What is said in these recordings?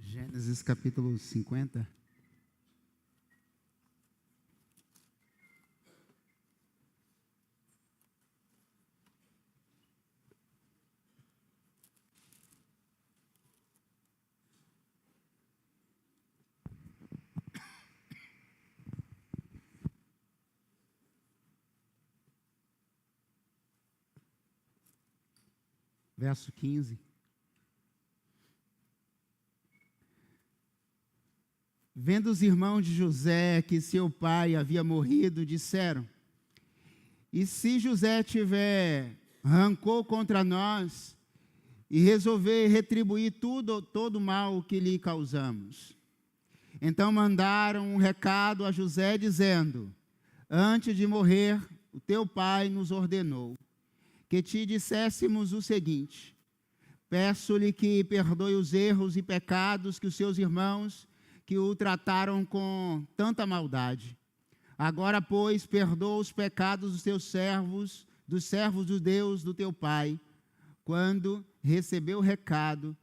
Gênesis capítulo 50. Verso 15. Vendo os irmãos de José que seu pai havia morrido, disseram: e se José tiver rancor contra nós e resolver retribuir todo o mal que lhe causamos? Então mandaram um recado a José dizendo: antes de morrer, o teu pai nos ordenou que te disséssemos o seguinte: peço-lhe que perdoe os erros e pecados que os seus irmãos que o trataram com tanta maldade. Agora, pois, perdoa os pecados dos teus servos, dos servos do Deus do teu pai. Quando recebeu o recado,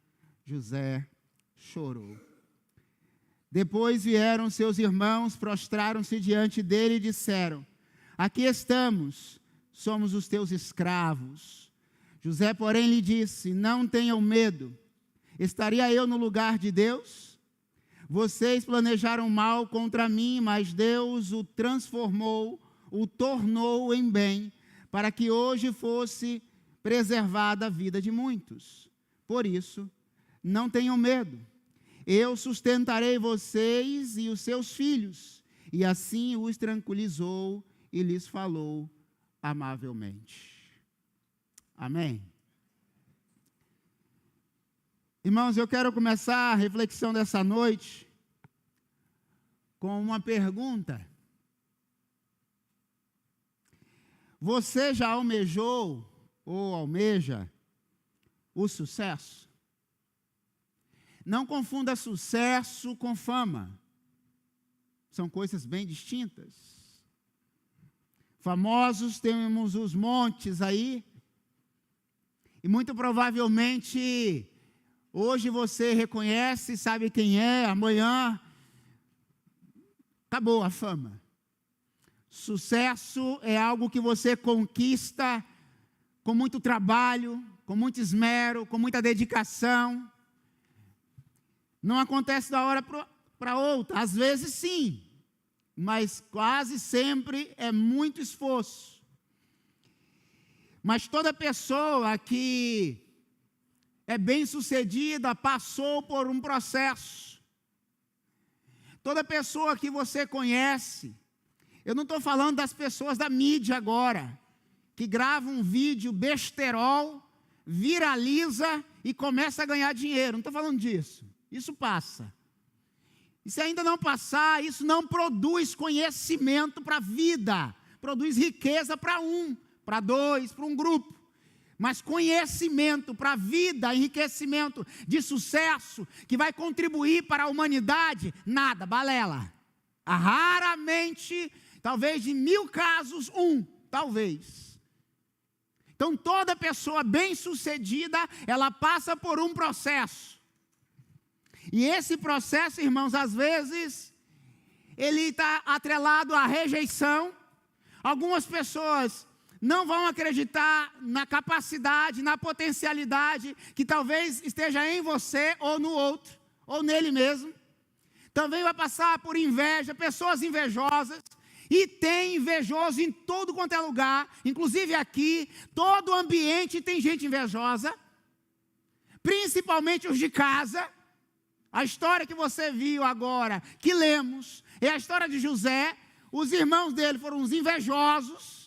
José chorou. Depois vieram seus irmãos, prostraram-se diante dele e disseram: aqui estamos, somos os teus escravos. José, porém, lhe disse: não tenham medo. Estaria eu no lugar de Deus? Vocês planejaram mal contra mim, mas Deus o transformou, o tornou em bem, para que hoje fosse preservada a vida de muitos. Por isso, não tenham medo. Eu sustentarei vocês e os seus filhos. E assim os tranquilizou e lhes falou amavelmente. Amém? Irmãos, eu quero começar a reflexão dessa noite com uma pergunta. Você já almejou ou almeja o sucesso? Não confunda sucesso com fama. São coisas bem distintas. Famosos temos os montes aí. E muito provavelmente hoje você reconhece, sabe quem é, amanhã acabou a fama. Sucesso é algo que você conquista com muito trabalho, com muito esmero, com muita dedicação. Não acontece da hora para outra, às vezes sim, mas quase sempre é muito esforço. Mas toda pessoa que é bem-sucedida passou por um processo. Toda pessoa que você conhece, eu não estou falando das pessoas da mídia agora, que gravam um vídeo besterol, viraliza e começa a ganhar dinheiro. Não estou falando disso. Isso passa. E se ainda não passar, isso não produz conhecimento para a vida. Produz riqueza para um, para dois, para um grupo. Mas conhecimento para a vida, enriquecimento de sucesso, que vai contribuir para a humanidade, nada, balela. Raramente, talvez de 1000 casos, talvez. Então toda pessoa bem-sucedida, ela passa por um processo. E esse processo, irmãos, às vezes, ele está atrelado à rejeição. Algumas pessoas não vão acreditar na capacidade, na potencialidade que talvez esteja em você ou no outro, ou nele mesmo. Também vai passar por inveja, pessoas invejosas. E tem invejoso em todo quanto é lugar, inclusive aqui, todo ambiente tem gente invejosa, principalmente os de casa. A história que você viu agora, que lemos, é a história de José. Os irmãos dele foram os invejosos.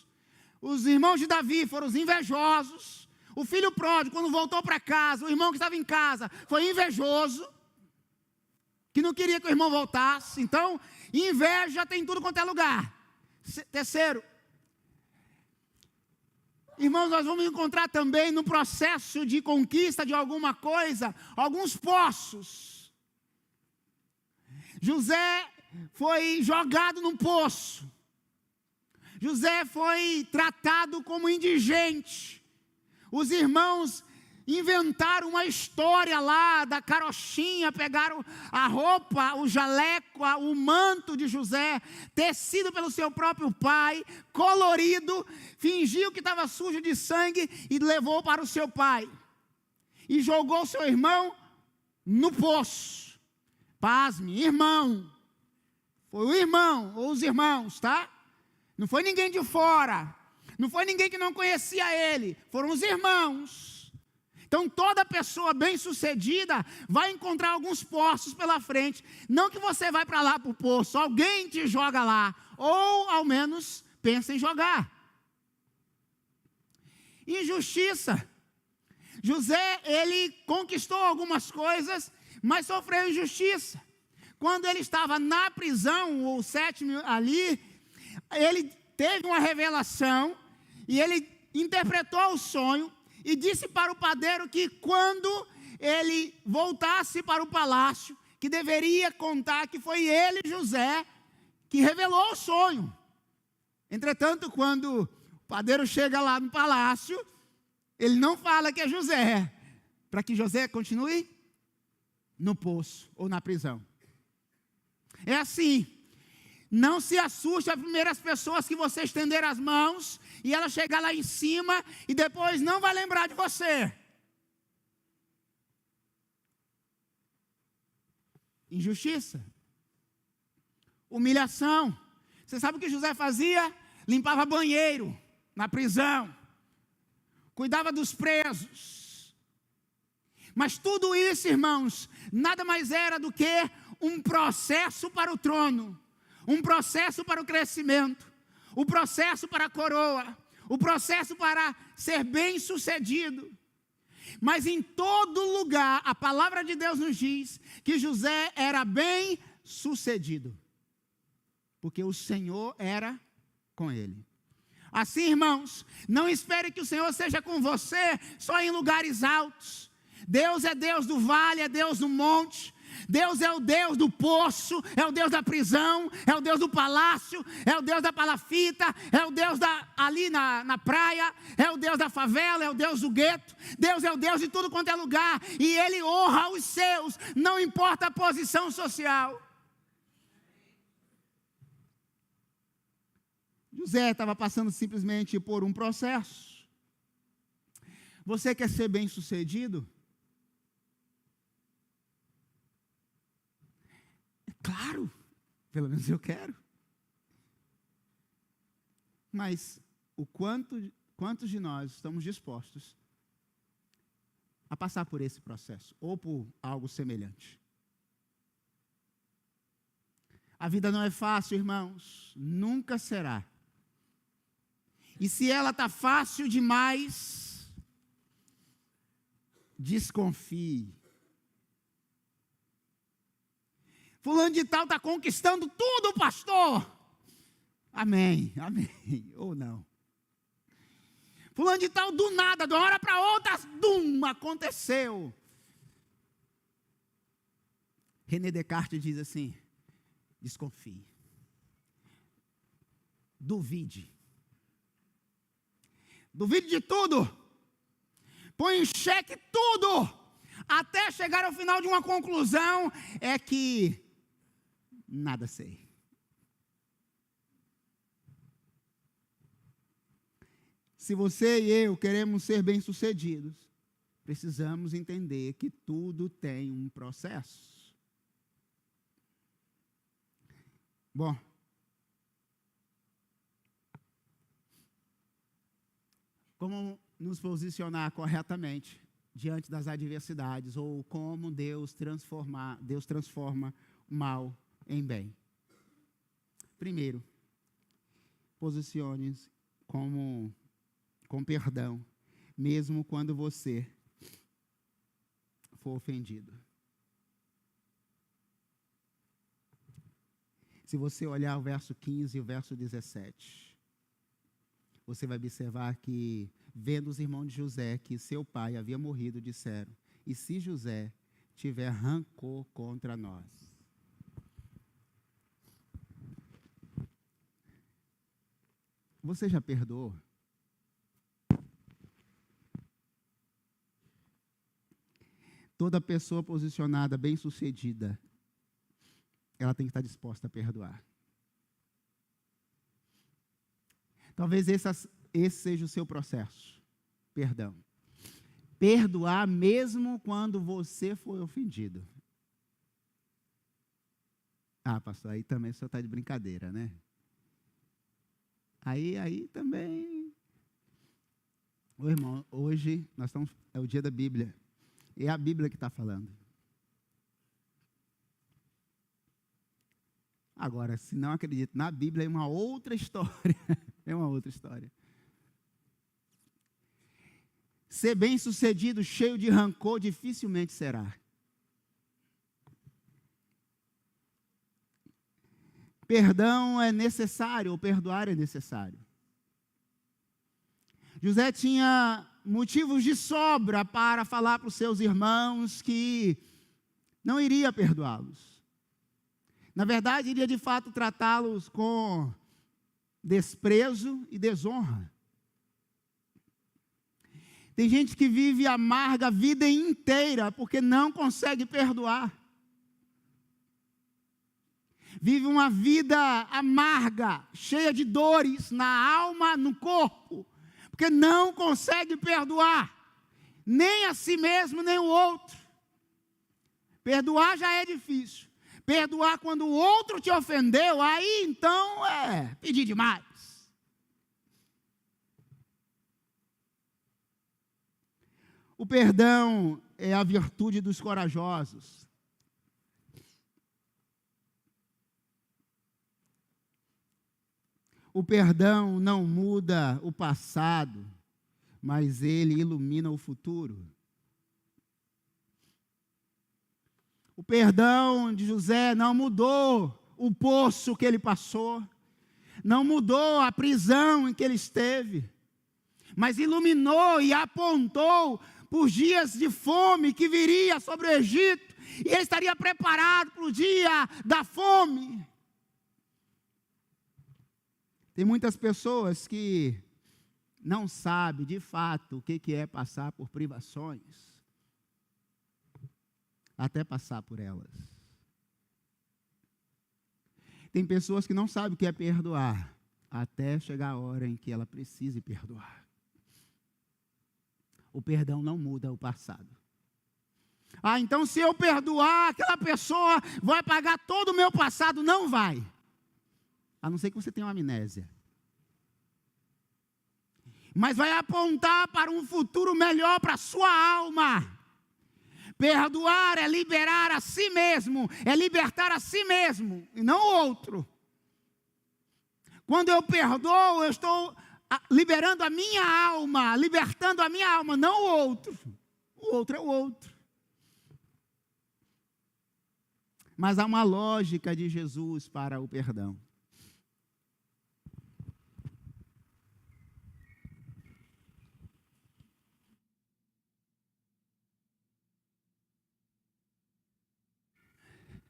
Os irmãos de Davi foram os invejosos. O filho pródigo, quando voltou para casa, o irmão que estava em casa foi invejoso, que não queria que o irmão voltasse. Então, inveja tem em tudo quanto é lugar. Terceiro, irmãos, nós vamos encontrar também no processo de conquista de alguma coisa, alguns poços. José foi jogado num poço. José foi tratado como indigente. Os irmãos inventaram uma história lá da carochinha, pegaram a roupa, o jaleco, o manto de José, tecido pelo seu próprio pai, colorido, fingiu que estava sujo de sangue e levou para o seu pai. E jogou seu irmão no poço. Pasme, irmão. Foi o irmão, ou os irmãos, tá? Não foi ninguém de fora. Não foi ninguém que não conhecia ele. Foram os irmãos. Então, toda pessoa bem-sucedida vai encontrar alguns poços pela frente. Não que você vai para lá para o poço, alguém te joga lá. Ou, ao menos, pensa em jogar. Injustiça. José, ele conquistou algumas coisas, mas sofreu injustiça. Quando ele estava na prisão, o sétimo ali, ele teve uma revelação, e ele interpretou o sonho, e disse para o padeiro que quando ele voltasse para o palácio, que deveria contar que foi ele, José, que revelou o sonho. Entretanto, quando o padeiro chega lá no palácio, ele não fala que é José, para que José continue no poço ou na prisão. É assim. Não se assuste as primeiras pessoas que você estender as mãos e ela chegar lá em cima e depois não vai lembrar de você. Injustiça. Humilhação. Você sabe o que José fazia? Limpava banheiro na prisão. Cuidava dos presos. Mas tudo isso, irmãos, nada mais era do que um processo para o trono. Um processo para o crescimento, o processo para a coroa, o processo para ser bem-sucedido. Mas em todo lugar, a palavra de Deus nos diz que José era bem-sucedido, porque o Senhor era com ele. Assim, irmãos, não espere que o Senhor seja com você só em lugares altos. Deus é Deus do vale, é Deus do monte. Deus é o Deus do poço, é o Deus da prisão, é o Deus do palácio, é o Deus da palafita, é o Deus ali na praia, é o Deus da favela, é o Deus do gueto. Deus é o Deus de tudo quanto é lugar, e Ele honra os seus, não importa a posição social. José estava passando simplesmente por um processo. Você quer ser bem-sucedido? Claro, pelo menos eu quero. Mas quantos de nós estamos dispostos a passar por esse processo, ou por algo semelhante? A vida não é fácil, irmãos, nunca será. E se ela está fácil demais, desconfie. Fulano de tal está conquistando tudo, pastor. Amém, amém, ou não. Fulano de tal, do nada, de uma hora para outra, aconteceu. René Descartes diz assim, desconfie. Duvide. Duvide de tudo. Põe em xeque tudo. Até chegar ao final de uma conclusão, é que nada sei. Se você e eu queremos ser bem-sucedidos, precisamos entender que tudo tem um processo. Bom, como nos posicionar corretamente diante das adversidades, ou como Deus transforma o mal em bem? Primeiro, posicione-se com perdão, mesmo quando você for ofendido. Se você olhar o verso 15 e o verso 17, você vai observar que, vendo os irmãos de José que seu pai havia morrido, disseram: e se José tiver rancor contra nós? Você já perdoou? Toda pessoa posicionada, bem-sucedida, ela tem que estar disposta a perdoar. Talvez esse seja o seu processo. Perdão. Perdoar mesmo quando você foi ofendido. Ah, pastor, aí também o senhor está de brincadeira, né? Aí também. Ô irmão, hoje é o dia da Bíblia. É a Bíblia que está falando. Agora, se não acredita na Bíblia, é uma outra história. É uma outra história. Ser bem-sucedido, cheio de rancor, dificilmente será. Perdão é necessário, ou perdoar é necessário. José tinha motivos de sobra para falar para os seus irmãos que não iria perdoá-los. Na verdade, iria de fato tratá-los com desprezo e desonra. Tem gente que vive amarga a vida inteira porque não consegue perdoar. Vive uma vida amarga, cheia de dores na alma, no corpo, porque não consegue perdoar, nem a si mesmo, nem o outro. Perdoar já é difícil. Perdoar quando o outro te ofendeu, aí então é pedir demais. O perdão é a virtude dos corajosos. O perdão não muda o passado, mas ele ilumina o futuro. O perdão de José não mudou o poço que ele passou, não mudou a prisão em que ele esteve, mas iluminou e apontou por dias de fome que viria sobre o Egito, e ele estaria preparado para o dia da fome. Tem muitas pessoas que não sabem de fato o que é passar por privações, até passar por elas. Tem pessoas que não sabem o que é perdoar, até chegar a hora em que ela precise perdoar. O perdão não muda o passado. Ah, então se eu perdoar, aquela pessoa vai pagar todo o meu passado. Não vai. A não ser que você tenha uma amnésia. Mas vai apontar para um futuro melhor para a sua alma. Perdoar é liberar a si mesmo, é libertar a si mesmo, e não o outro. Quando eu perdoo, eu estou liberando a minha alma, libertando a minha alma, não o outro. O outro é o outro. Mas há uma lógica de Jesus para o perdão.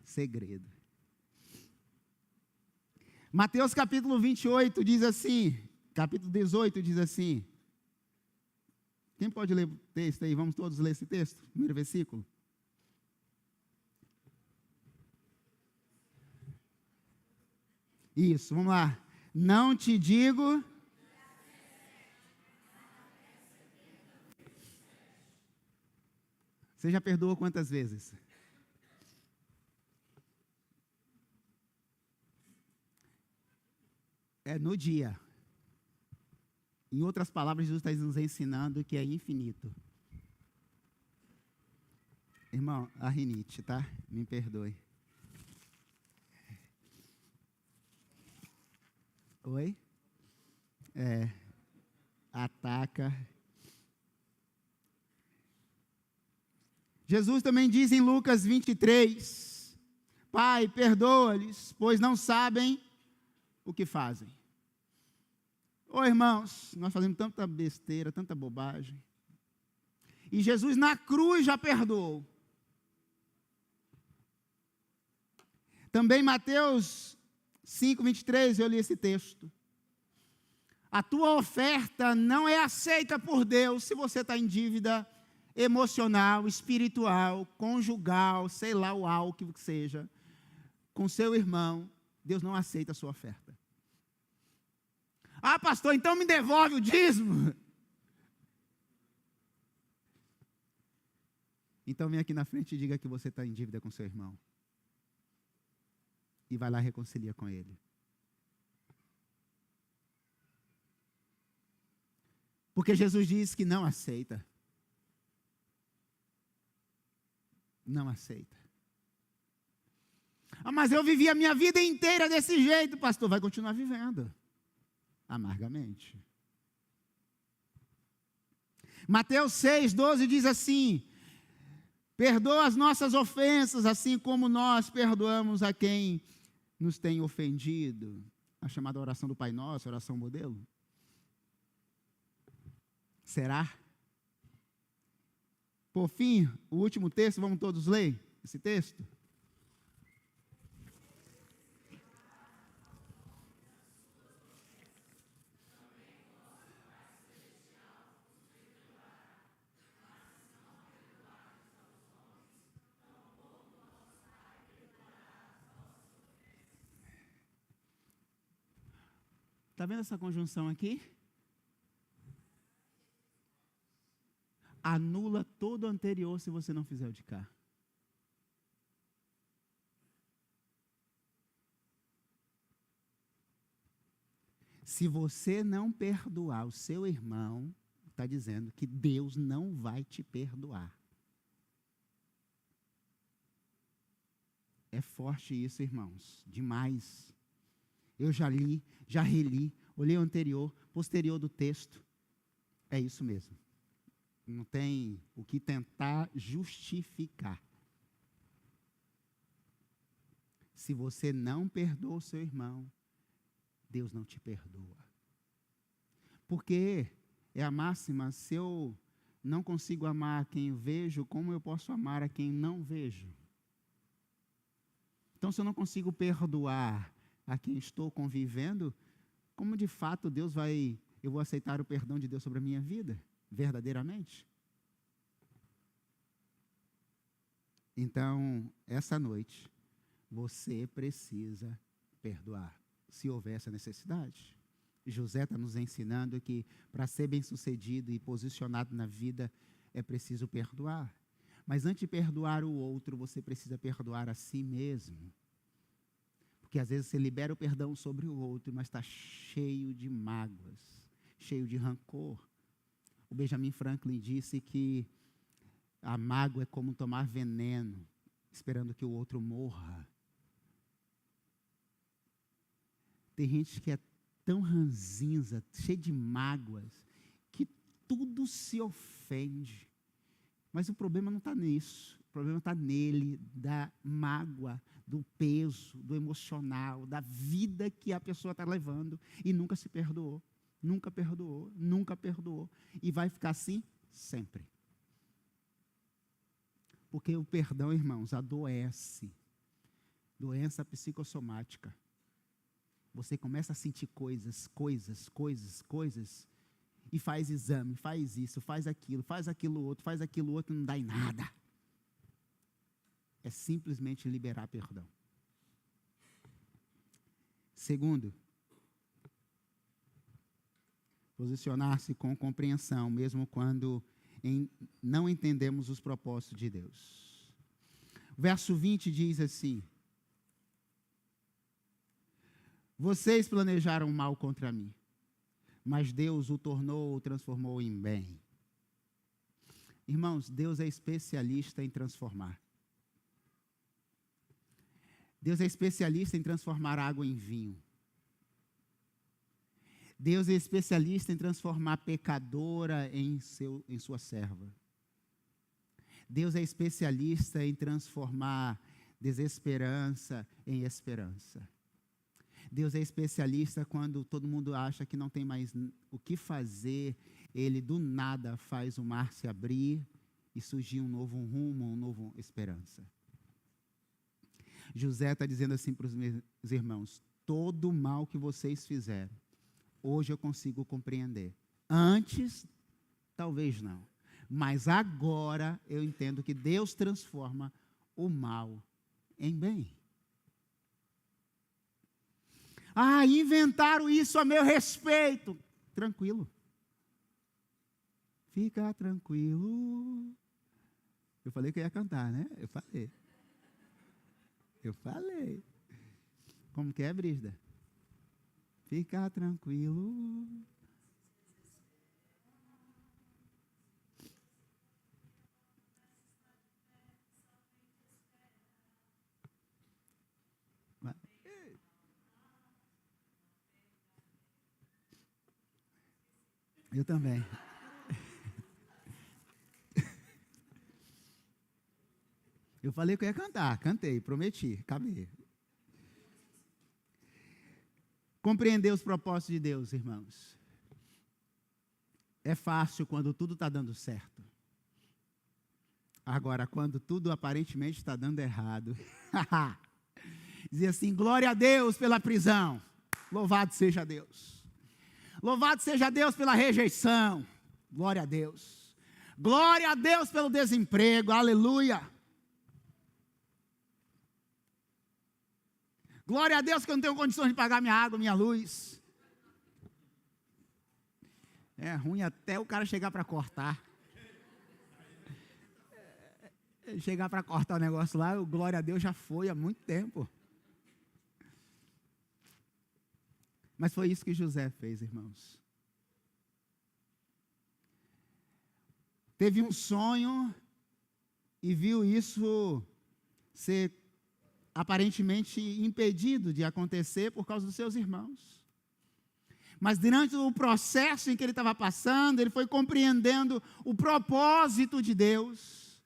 Segredo. Mateus capítulo 28 diz assim, capítulo 18 diz assim. Quem pode ler o texto aí? Vamos todos ler esse texto? Primeiro versículo. Isso, vamos lá. Não te digo... Você já perdoou quantas vezes? É no dia. Em outras palavras, Jesus está nos ensinando que é infinito. Irmão, a rinite, tá? Me perdoe. Oi? Ataca. Jesus também diz em Lucas 23, Pai, perdoa-lhes, pois não sabem o que fazem. Ô irmãos, nós fazemos tanta besteira, tanta bobagem. E Jesus na cruz já perdoou. Também Mateus 5:23, eu li esse texto. A tua oferta não é aceita por Deus se você está em dívida. emocional, espiritual, conjugal, sei lá o algo que seja, com seu irmão, Deus não aceita a sua oferta. Ah, pastor, então me devolve o dízimo. Então vem aqui na frente e diga que você está em dívida com seu irmão. E vai lá e reconcilia com ele. Porque Jesus diz que não aceita. Não aceita. Ah, mas eu vivi a minha vida inteira desse jeito, pastor. Vai continuar vivendo. Amargamente. Mateus 6:12 diz assim: perdoa as nossas ofensas, assim como nós perdoamos a quem nos tem ofendido. A chamada oração do Pai Nosso, oração modelo. Será? Por fim, o último texto, vamos todos ler esse texto? Está vendo essa conjunção aqui? Anula todo o anterior se você não fizer o de cá. Se você não perdoar o seu irmão, está dizendo que Deus não vai te perdoar. É forte isso, irmãos, demais. Eu já li, já reli, olhei o anterior, posterior do texto. É isso mesmo. Não tem o que tentar justificar. Se você não perdoa o seu irmão, Deus não te perdoa. Porque é a máxima, se eu não consigo amar quem vejo, como eu posso amar a quem não vejo? Então, se eu não consigo perdoar a quem estou convivendo, como de fato eu vou aceitar o perdão de Deus sobre a minha vida? Verdadeiramente? Então, essa noite, você precisa perdoar, se houver essa necessidade. José está nos ensinando que para ser bem-sucedido e posicionado na vida, é preciso perdoar. Mas antes de perdoar o outro, você precisa perdoar a si mesmo. Porque às vezes você libera o perdão sobre o outro, mas está cheio de mágoas, cheio de rancor. O Benjamin Franklin disse que a mágoa é como tomar veneno, esperando que o outro morra. Tem gente que é tão ranzinza, cheia de mágoas, que tudo se ofende. Mas o problema não está nisso. O problema está nele, da mágoa, do peso, do emocional, da vida que a pessoa está levando e nunca se perdoou. Nunca perdoou, nunca perdoou. E vai ficar assim sempre. Porque o perdão, irmãos, adoece. Doença psicossomática. Você começa a sentir coisas, e faz exame, faz isso, faz aquilo outro, não dá em nada. É simplesmente liberar perdão. Segundo, posicionar-se com compreensão, mesmo quando não entendemos os propósitos de Deus. O verso 20 diz assim: vocês planejaram mal contra mim, mas Deus o transformou em bem. Irmãos, Deus é especialista em transformar. Deus é especialista em transformar água em vinho. Deus é especialista em transformar pecadora em sua serva. Deus é especialista em transformar desesperança em esperança. Deus é especialista quando todo mundo acha que não tem mais o que fazer, Ele do nada faz o mar se abrir e surgir um novo rumo, uma nova esperança. José está dizendo assim para os meus irmãos: todo o mal que vocês fizeram, hoje eu consigo compreender. Antes, talvez não. Mas agora eu entendo que Deus transforma o mal em bem. Ah, inventaram isso a meu respeito. Tranquilo. Fica tranquilo. Eu falei que eu ia cantar, né? Eu falei. Como que é, Brígida? Fica tranquilo. Eu também. Eu falei que eu ia cantar, cantei, prometi, acabei. Compreender os propósitos de Deus, irmãos. É fácil quando tudo está dando certo. Agora, quando tudo aparentemente está dando errado. Dizia assim, glória a Deus pela prisão. Louvado seja Deus. Louvado seja Deus pela rejeição. Glória a Deus. Glória a Deus pelo desemprego. Aleluia. Glória a Deus que eu não tenho condições de pagar minha água, minha luz. É ruim até o cara chegar para cortar. Chegar para cortar o negócio lá, o glória a Deus já foi há muito tempo. Mas foi isso que José fez, irmãos. Teve um sonho e viu isso ser aparentemente impedido de acontecer por causa dos seus irmãos. Mas durante o processo em que ele estava passando, ele foi compreendendo o propósito de Deus.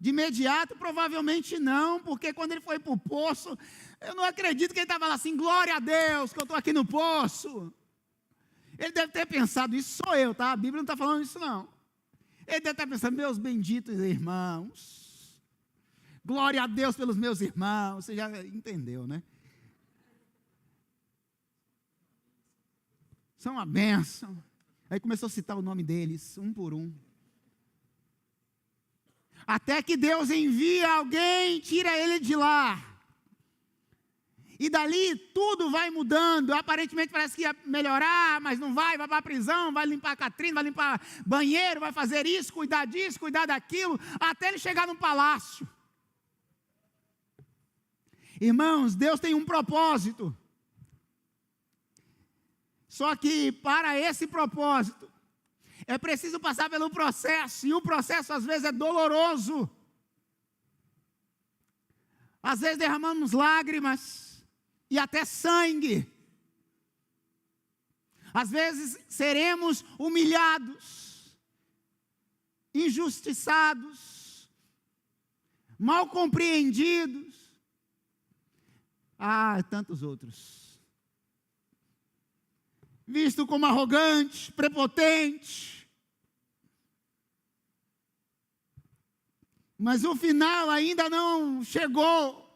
De imediato, provavelmente não, porque quando ele foi para o poço, eu não acredito que ele estava lá assim, glória a Deus, que eu estou aqui no poço. Ele deve ter pensado, isso sou eu, tá? A Bíblia não está falando isso não. Ele deve estar pensando, meus benditos irmãos, glória a Deus pelos meus irmãos, você já entendeu, né? São uma bênção. Aí começou a citar o nome deles, um por um. Até que Deus envia alguém, tira ele de lá. E dali tudo vai mudando. Aparentemente parece que ia melhorar, mas não vai para a prisão, vai limpar a Catrina, vai limpar banheiro, vai fazer isso, cuidar disso, cuidar daquilo, até ele chegar no palácio. Irmãos, Deus tem um propósito. Só que para esse propósito, é preciso passar pelo processo, e o processo às vezes é doloroso. Às vezes derramamos lágrimas e até sangue. Às vezes seremos humilhados, injustiçados, mal compreendidos. Tantos outros. Visto como arrogante, prepotente. Mas o final ainda não chegou.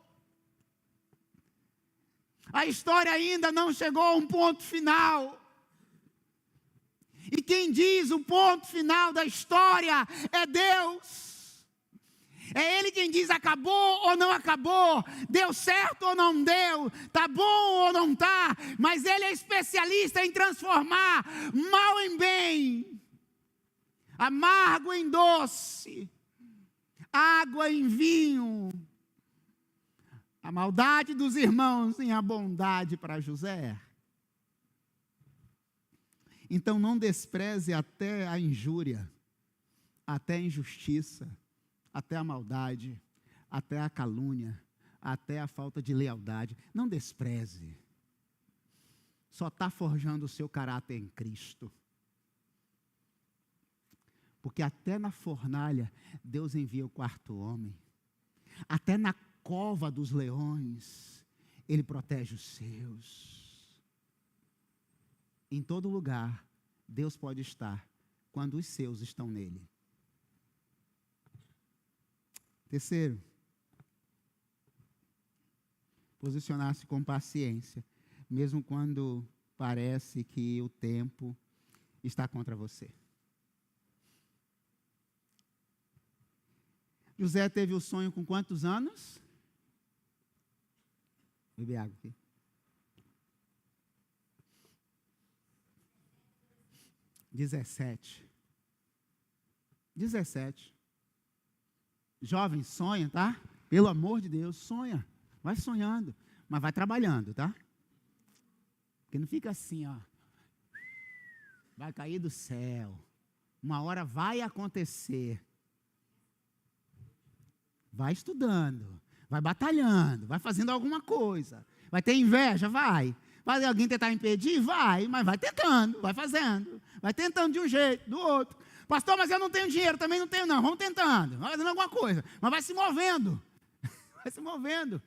A história ainda não chegou a um ponto final. E quem diz o ponto final da história é Deus. É Ele quem diz acabou ou não acabou, deu certo ou não deu, está bom ou não está, mas Ele é especialista em transformar mal em bem, amargo em doce, água em vinho, a maldade dos irmãos em a bondade para José. Então não despreze até a injúria, até a injustiça, até a maldade, até a calúnia, até a falta de lealdade. Não despreze. Só está forjando o seu caráter em Cristo. Porque até na fornalha, Deus envia o quarto homem. Até na cova dos leões, Ele protege os seus. Em todo lugar, Deus pode estar quando os seus estão nele. Terceiro, posicionar-se com paciência, mesmo quando parece que o tempo está contra você. José teve o sonho com quantos anos? Vou beber água aqui. 17. Jovem, sonha, tá? Pelo amor de Deus, sonha. Vai sonhando, mas vai trabalhando, tá? Porque não fica assim, ó. Vai cair do céu. Uma hora vai acontecer. Vai estudando, vai batalhando, vai fazendo alguma coisa. Vai ter inveja? Vai. Vai alguém tentar impedir? Vai, mas vai tentando, vai fazendo. Vai tentando de um jeito, do outro. Pastor, mas eu não tenho dinheiro, também não tenho não. Vamos tentando, vai fazendo alguma coisa. Mas vai se movendo. Vai se movendo.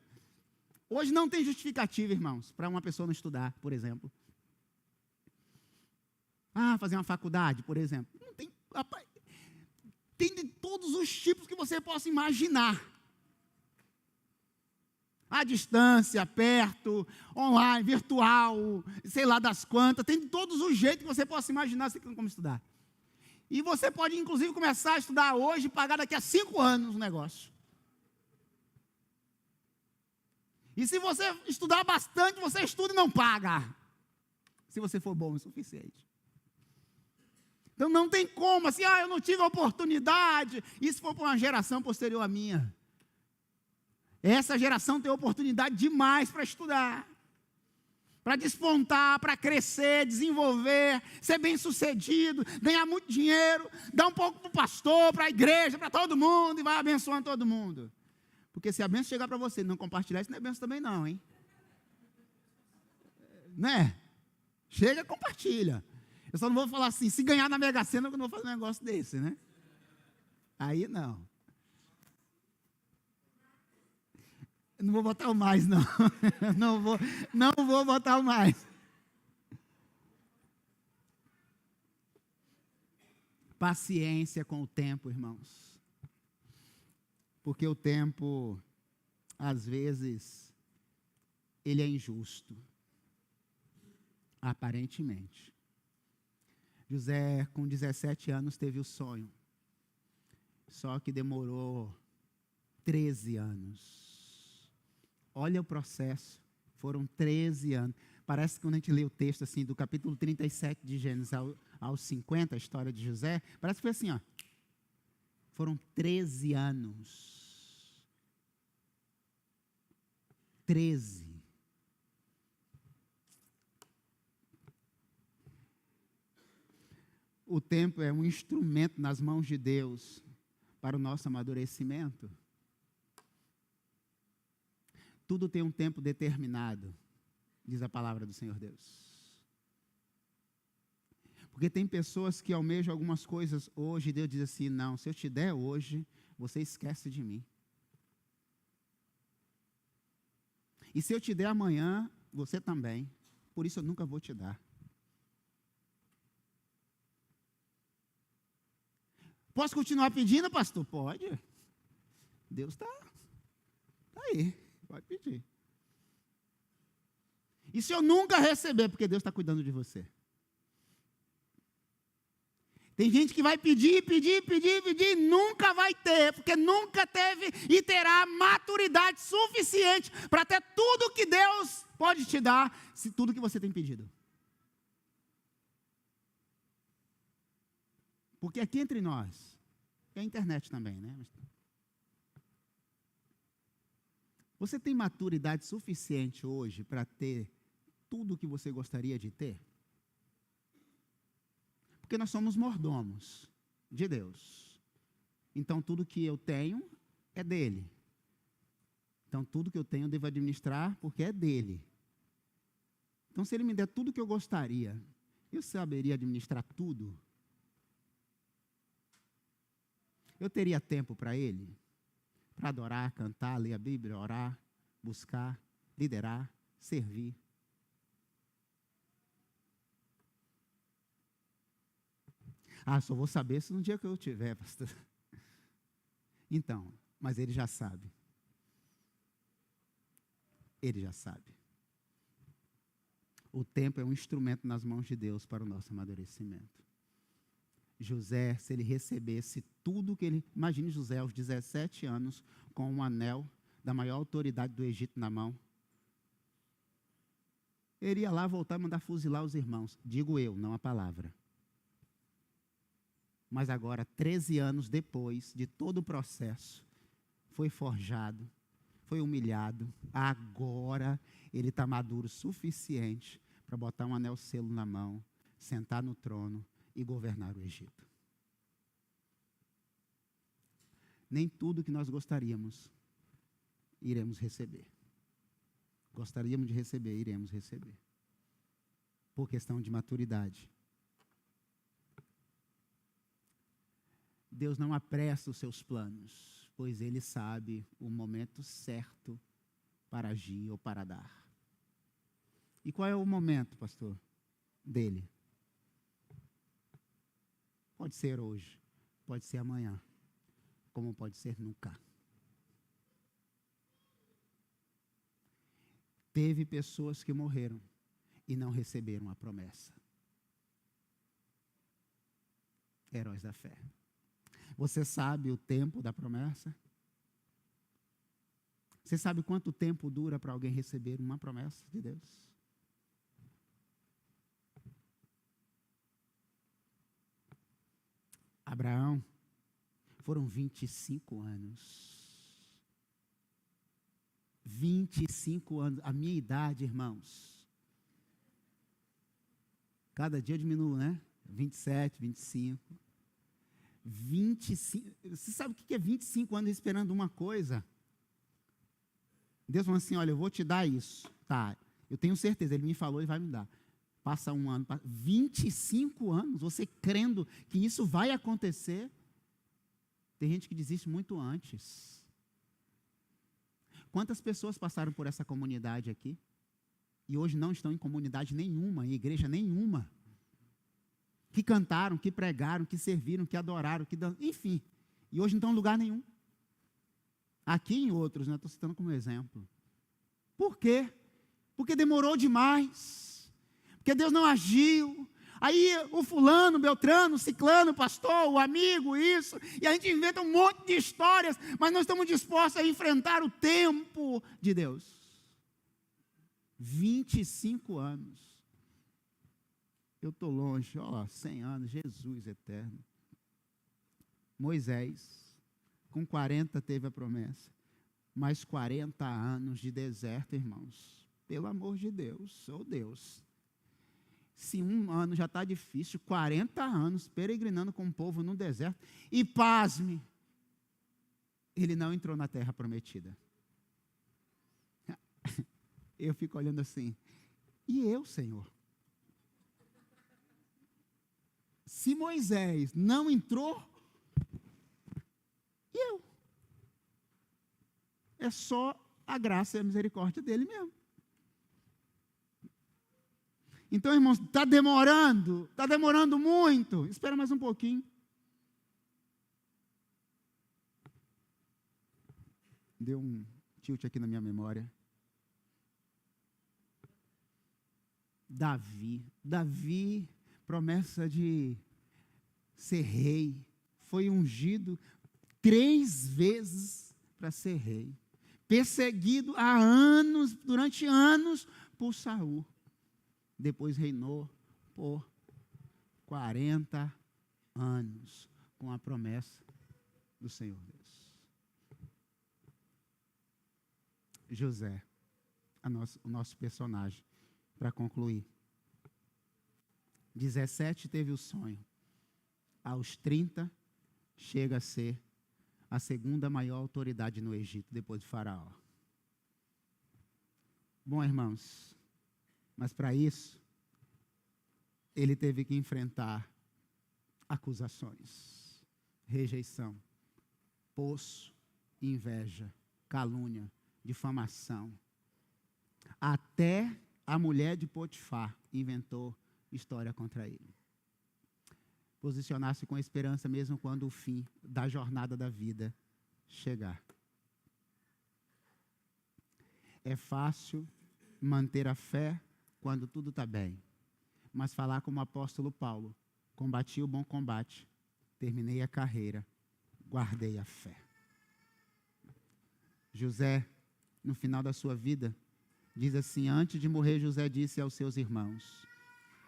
Hoje não tem justificativa, irmãos, para uma pessoa não estudar, por exemplo. Fazer uma faculdade, por exemplo. Não tem, rapaz, tem de todos os tipos que você possa imaginar. À distância, perto, online, virtual, sei lá das quantas. Tem de todos os jeitos que você possa imaginar, você tem como estudar. E você pode, inclusive, começar a estudar hoje e pagar daqui a 5 anos o negócio. E se você estudar bastante, você estuda e não paga. Se você for bom o suficiente. Então não tem como, assim, eu não tive a oportunidade. Isso foi para uma geração posterior à minha. Essa geração tem oportunidade demais para estudar. Para despontar, para crescer, desenvolver, ser bem sucedido, ganhar muito dinheiro, dar um pouco para o pastor, para a igreja, para todo mundo, e vai abençoando todo mundo. Porque se a bênção chegar para você e não compartilhar, isso não é bênção também não, hein? Né? Chega, compartilha. Eu só não vou falar assim, se ganhar na Mega Sena, eu não vou fazer um negócio desse, né? Aí não. Eu não vou botar o mais, não. Não vou botar o mais. Paciência com o tempo, irmãos. Porque o tempo, às vezes, ele é injusto. Aparentemente. José, com 17 anos, teve o sonho. Só que demorou 13 anos. Olha o processo. Foram 13 anos. Parece que quando a gente lê o texto assim, do capítulo 37 de Gênesis aos 50, a história de José, parece que foi assim, ó. Foram 13 anos. 13. O tempo é um instrumento nas mãos de Deus para o nosso amadurecimento. Tudo tem um tempo determinado, diz a palavra do Senhor Deus. Porque tem pessoas que almejam algumas coisas hoje, e Deus diz assim, não, se eu te der hoje, você esquece de mim. E se eu te der amanhã, você também. Por isso eu nunca vou te dar. Posso continuar pedindo, pastor? Pode. Deus está aí. Pode pedir. E se eu nunca receber, porque Deus está cuidando de você? Tem gente que vai pedir, nunca vai ter, porque nunca teve e terá maturidade suficiente para ter tudo que Deus pode te dar, se tudo que você tem pedido. Porque aqui entre nós, é a internet também, né? Você tem maturidade suficiente hoje para ter tudo o que você gostaria de ter? Porque nós somos mordomos de Deus. Então, tudo que eu tenho é dele. Então, tudo que eu tenho eu devo administrar porque é dele. Então, se ele me der tudo que eu gostaria, eu saberia administrar tudo? Eu teria tempo para ele? Para adorar, cantar, ler a Bíblia, orar, buscar, liderar, servir. Só vou saber se no dia que eu tiver, pastor. Então, mas ele já sabe. Ele já sabe. O tempo é um instrumento nas mãos de Deus para o nosso amadurecimento. José, se ele recebesse tudo que ele... Imagine José aos 17 anos, com um anel da maior autoridade do Egito na mão. Ele ia lá voltar e mandar fuzilar os irmãos. Digo eu, não a palavra. Mas agora, 13 anos depois de todo o processo, foi forjado, foi humilhado. Agora ele está maduro o suficiente para botar um anel selo na mão, sentar no trono e governar o Egito. Nem tudo que nós gostaríamos iremos receber. Gostaríamos de receber, iremos receber. Por questão de maturidade. Deus não apressa os seus planos, pois Ele sabe o momento certo para agir ou para dar. E qual é o momento, pastor, dele? Pode ser hoje, pode ser amanhã, como pode ser nunca. Teve pessoas que morreram e não receberam a promessa. Heróis da fé. Você sabe o tempo da promessa? Você sabe quanto tempo dura para alguém receber uma promessa de Deus? Abraão, foram 25 anos. 25 anos, a minha idade, irmãos. Cada dia diminui, né? 27, 25. 25. Você sabe o que é 25 anos esperando uma coisa? Deus falou assim, olha, eu vou te dar isso. Tá, eu tenho certeza, Ele me falou e vai me dar. Passa um ano, 25 anos, você crendo que isso vai acontecer. Tem gente que desiste muito antes. Quantas pessoas passaram por essa comunidade aqui? E hoje não estão em comunidade nenhuma, em igreja nenhuma. Que cantaram, que pregaram, que serviram, que adoraram, enfim. E hoje não estão em lugar nenhum. Aqui em outros, né? Estou citando como exemplo. Por quê? Porque demorou demais. Porque Deus não agiu. Aí o fulano, Beltrano, Ciclano, pastor, o amigo, isso. E a gente inventa um monte de histórias, mas nós estamos dispostos a enfrentar o tempo de Deus. 25 anos. Eu estou longe, 100 anos, Jesus eterno. Moisés, com 40 teve a promessa. Mais 40 anos de deserto, irmãos. Pelo amor de Deus, Deus. Se um ano já está difícil, 40 anos peregrinando com o povo no deserto. E pasme, ele não entrou na terra prometida. Eu fico olhando assim, e eu, Senhor? Se Moisés não entrou, e eu? É só a graça e a misericórdia dele mesmo. Então, irmãos, está demorando muito. Espera mais um pouquinho. Deu um tilt aqui na minha memória. Davi, promessa de ser rei, foi ungido 3 vezes para ser rei, perseguido durante anos por Saul, depois reinou por 40 anos, com a promessa do Senhor Deus. José, o nosso personagem, para concluir. 17 teve o sonho. Aos 30, chega a ser a segunda maior autoridade no Egito, depois de Faraó. Bom, irmãos, mas para isso, ele teve que enfrentar acusações, rejeição, poço, inveja, calúnia, difamação. Até a mulher de Potifar inventou história contra ele. Posicionar-se com esperança mesmo quando o fim da jornada da vida chegar. É fácil manter a fé quando tudo está bem, mas falar como o apóstolo Paulo, combati o bom combate, terminei a carreira, guardei a fé. José, no final da sua vida, diz assim: antes de morrer, José disse aos seus irmãos: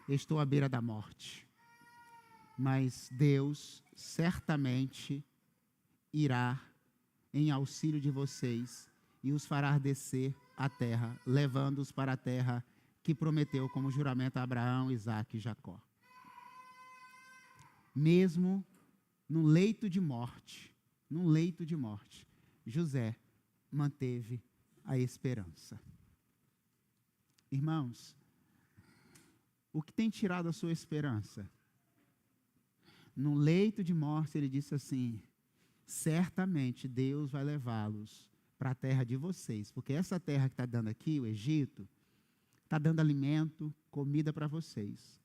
estou à beira da morte, mas Deus certamente irá em auxílio de vocês e os fará descer à terra, levando-os para a terra que prometeu como juramento a Abraão, Isaque e Jacó. Mesmo no leito de morte, José manteve a esperança. Irmãos, o que tem tirado a sua esperança? No leito de morte, ele disse assim: certamente Deus vai levá-los para a terra de vocês, porque essa terra que está dando aqui, o Egito, está dando alimento, comida para vocês.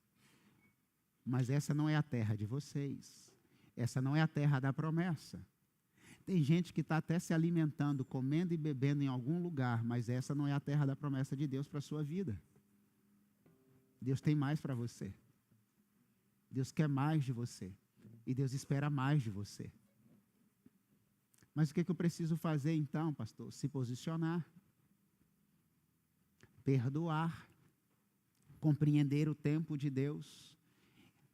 Mas essa não é a terra de vocês. Essa não é a terra da promessa. Tem gente que está até se alimentando, comendo e bebendo em algum lugar, mas essa não é a terra da promessa de Deus para a sua vida. Deus tem mais para você. Deus quer mais de você. E Deus espera mais de você. Mas o que eu preciso fazer então, pastor? Se posicionar. Perdoar. Compreender o tempo de Deus.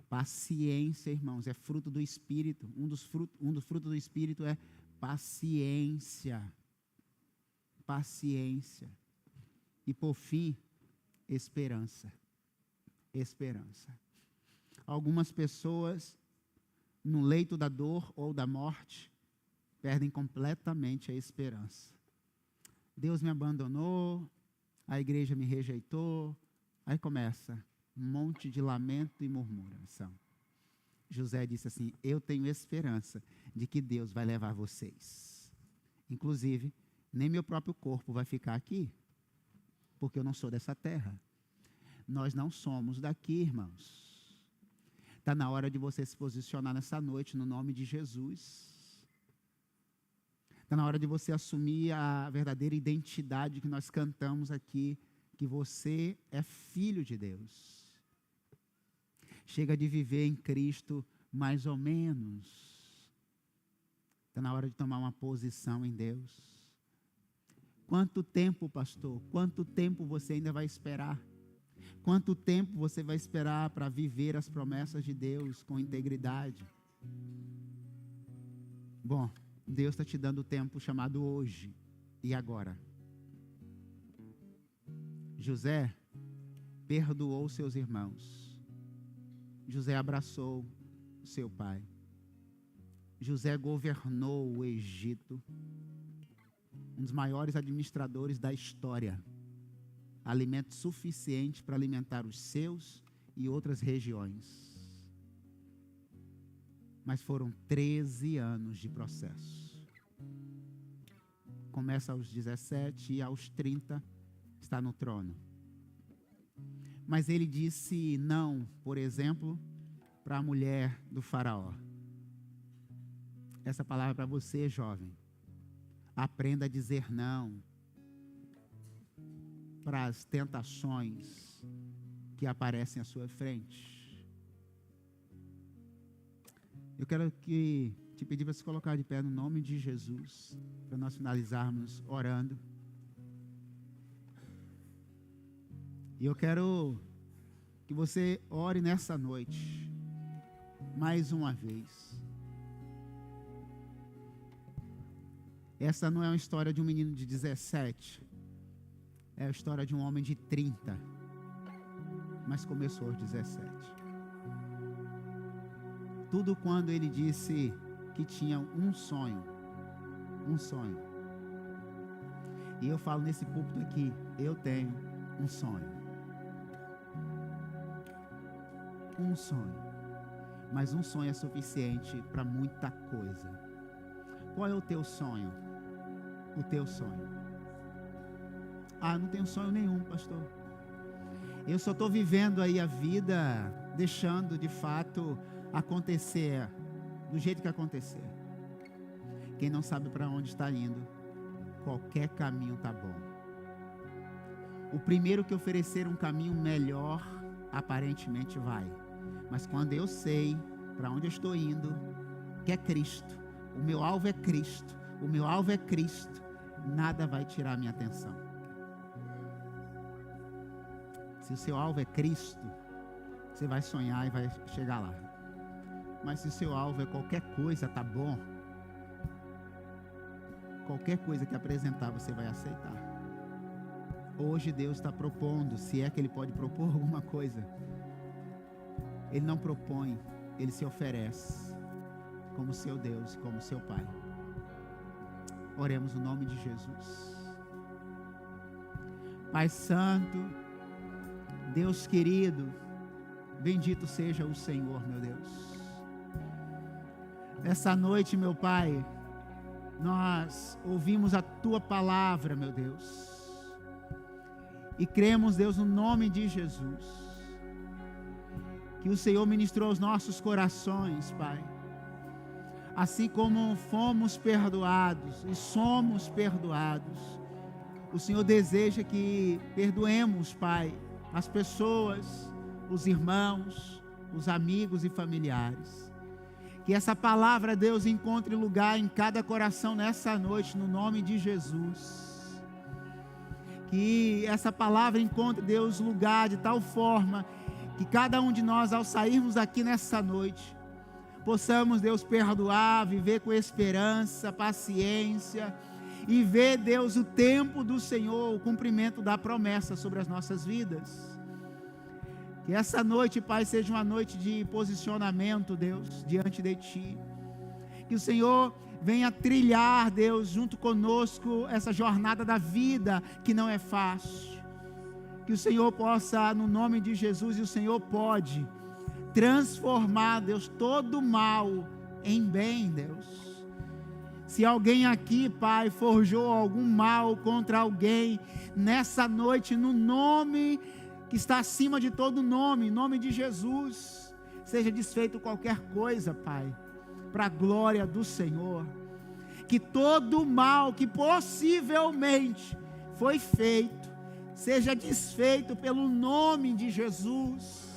Paciência, irmãos, é fruto do Espírito. Um dos frutos do Espírito é paciência. Paciência. E por fim, esperança. Esperança. Algumas pessoas, no leito da dor ou da morte, perdem completamente a esperança. Deus me abandonou, a igreja me rejeitou, aí começa um monte de lamento e murmuração. José disse assim: eu tenho esperança de que Deus vai levar vocês. Inclusive, nem meu próprio corpo vai ficar aqui, porque eu não sou dessa terra. Nós não somos daqui, irmãos. Está na hora de você se posicionar nessa noite no nome de Jesus. Está na hora de você assumir a verdadeira identidade que nós cantamos aqui, que você é filho de Deus. Chega de viver em Cristo mais ou menos. Está na hora de tomar uma posição em Deus. Quanto tempo, pastor? Quanto tempo você ainda vai esperar? Quanto tempo você vai esperar para viver as promessas de Deus com integridade? Bom, Deus está te dando o tempo chamado hoje e agora. José perdoou seus irmãos. José abraçou seu pai. José governou o Egito, um dos maiores administradores da história. Alimento suficiente para alimentar os seus e outras regiões. Mas foram 13 anos de processo. Começa aos 17 e aos 30 está no trono. Mas ele disse não, por exemplo, para a mulher do faraó. Essa palavra é para você, jovem. Aprenda a dizer não para as tentações que aparecem à sua frente. Eu quero te pedir para se colocar de pé no nome de Jesus, para nós finalizarmos orando. E eu quero que você ore nessa noite, mais uma vez. Essa não é uma história de um menino de 17, é a história de um homem de 30, mas começou aos 17. Tudo quando ele disse que tinha um sonho. E eu falo nesse púlpito aqui, eu tenho um sonho. Um sonho. Mas um sonho é suficiente para muita coisa. Qual é o teu sonho? O teu sonho. Não tenho sonho nenhum, pastor. Eu só estou vivendo aí a vida, deixando de fato acontecer do jeito que acontecer. Quem não sabe para onde está indo, qualquer caminho está bom. O primeiro que oferecer um caminho melhor, aparentemente vai. Mas quando eu sei para onde eu estou indo, que é Cristo, o meu alvo é Cristo, o meu alvo é Cristo, nada vai tirar a minha atenção. Se o seu alvo é Cristo, você vai sonhar e vai chegar lá. Mas se o seu alvo é qualquer coisa, tá bom. Qualquer coisa que apresentar, você vai aceitar. Hoje Deus está propondo, se é que Ele pode propor alguma coisa. Ele não propõe, Ele se oferece como seu Deus, como seu Pai. Oremos no nome de Jesus. Pai Santo, Deus querido, bendito seja o Senhor, meu Deus. Essa noite, meu Pai, nós ouvimos a Tua palavra, meu Deus. E cremos, Deus, no nome de Jesus, que o Senhor ministrou aos nossos corações, Pai. Assim como fomos perdoados e somos perdoados, o Senhor deseja que perdoemos, Pai, as pessoas, os irmãos, os amigos e familiares. Que essa palavra, Deus, encontre lugar em cada coração nessa noite, no nome de Jesus. Que essa palavra encontre, Deus, lugar de tal forma que cada um de nós, ao sairmos aqui nessa noite, possamos, Deus, perdoar, viver com esperança, paciência e ver, Deus, o tempo do Senhor, o cumprimento da promessa sobre as nossas vidas. Que essa noite, Pai, seja uma noite de posicionamento, Deus, diante de Ti. Que o Senhor venha trilhar, Deus, junto conosco essa jornada da vida que não é fácil. Que o Senhor possa, no nome de Jesus, e o Senhor pode transformar, Deus, todo mal em bem, Deus. Se alguém aqui, Pai, forjou algum mal contra alguém, nessa noite, no nome que está acima de todo nome, em nome de Jesus, seja desfeito qualquer coisa, Pai, para a glória do Senhor. Que todo mal que possivelmente foi feito, seja desfeito pelo nome de Jesus.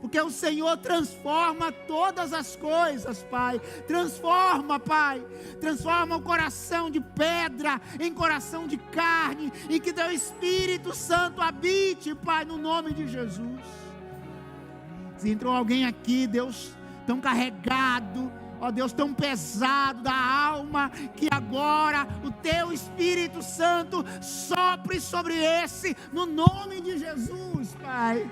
Porque o Senhor transforma todas as coisas, Pai. Transforma, Pai. Transforma o coração de pedra em coração de carne. E que Teu Espírito Santo habite, Pai, no nome de Jesus. Se entrou alguém aqui, Deus, tão carregado, ó Deus, tão pesado da alma, que agora o Teu Espírito Santo sopre sobre esse, no nome de Jesus, Pai.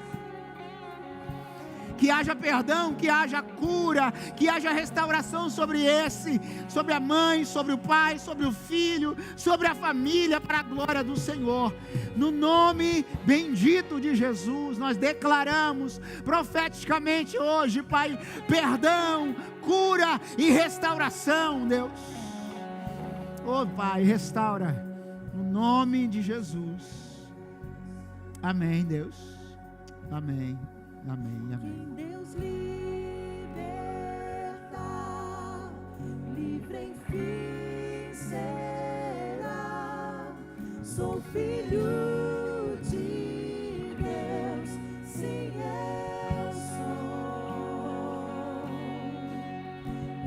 Que haja perdão, que haja cura, que haja restauração sobre esse, sobre a mãe, sobre o pai, sobre o filho, sobre a família, para a glória do Senhor. No nome bendito de Jesus, nós declaramos profeticamente hoje, Pai, perdão, cura e restauração, Deus. Oh, Pai, restaura, no nome de Jesus. Amém, Deus. Amém. Amém, amém. Quem Deus liberta, livre enfim será. Sou filho de Deus, sim eu sou.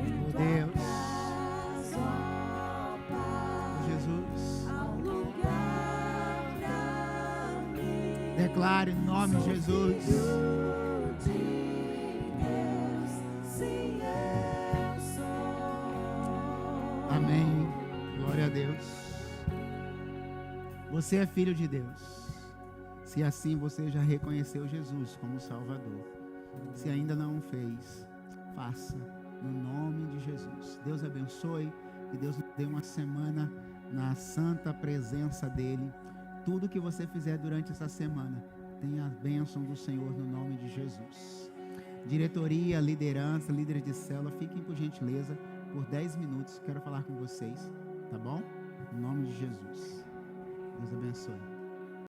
Em tua casa, ó Pai, Jesus, há um lugar pra mim. declare em nome de Jesus. Amém. Glória a Deus. Você é filho de Deus. Se assim você já reconheceu Jesus como Salvador. Se ainda não o fez, faça no nome de Jesus. Deus abençoe. Que Deus nos dê uma semana na santa presença dEle. Tudo que você fizer durante essa semana, tenha a bênção do Senhor no nome de Jesus. Diretoria, liderança, líderes de célula, fiquem por gentileza por 10 minutos. Quero falar com vocês, tá bom? Em nome de Jesus. Deus abençoe.